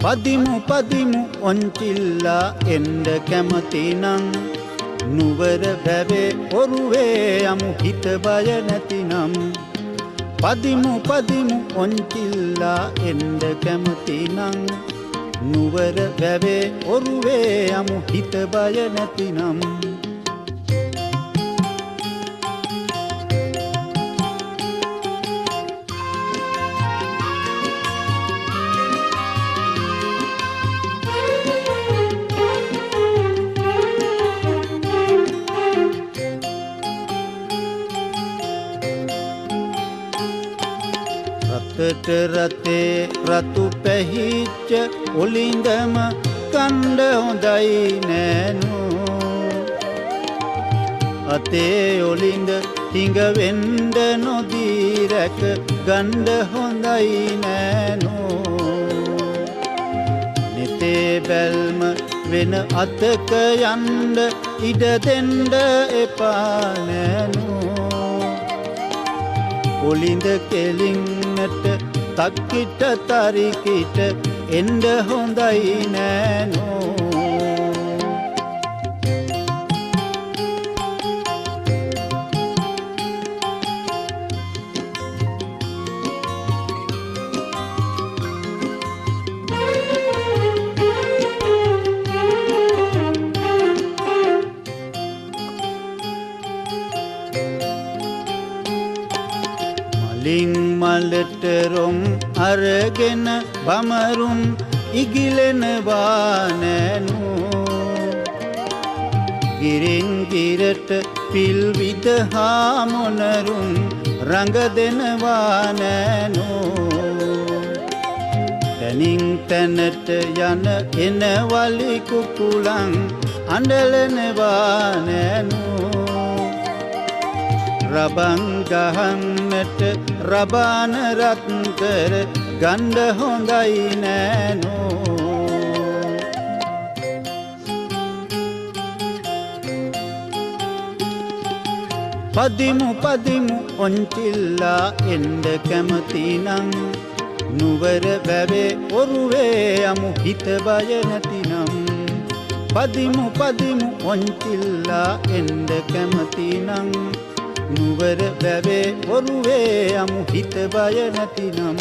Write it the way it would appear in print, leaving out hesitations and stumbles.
පදිමු පදිමු ඔන්චිල්ලා එන්න කැමතිනම් නුවර වැවේ ඔරුවේ යමු හිත බය නැතිනම් පදිමු පදිමු ඔන්චිල්ලා එන්න කැමතිනම් නුවර වැවේ ඔරුවේ යමු හිත බය නැතිනම් රතට රතේ රතු පැහිච්ච ඔලින්දම කණ්ඩ හොඳයි නෑනෝ අතේ ඔලින්ද හිඟ වෙන්ඩ නොදී රැක ගණ්ඩ හොඳයි නෑනෝ නෙතේ බැල්ම වෙන අතක යන්ඩ ඉඩ දෙන්ඩ එපා නෑනෝ ඔලින්ද කෙලින්නට තක්කිට තරිකිට එන්ඩ හොඳයි නෑනෝ ලිං මලට රොම් අරගෙන බමරුම් ඉගිලෙනවා නෑනෝ ගිරින් ගිරට පිල් විදහා මොනරුම් රඟ දෙනවා නෑනෝ තැනින් තැනට යන එන වලි කුකුලන් අඬලනවා නෑනෝ රබන් ගහන්නට රබාන රත් කර ගණ්ඩ හොඳයි නෑනෝ පදිමු පදිමු ඔන්චිල්ලා එන්ඩ කැමතිනම් නුවර වැවේ ඔරුවේ යමු හිත බය නැතිනම් පදිමු පදිමු ඔන්චිල්ලා එන්ඩ කැමතිනම් නුවර වැවේ ඔරුවේ යමු හිත බය නැතිනම්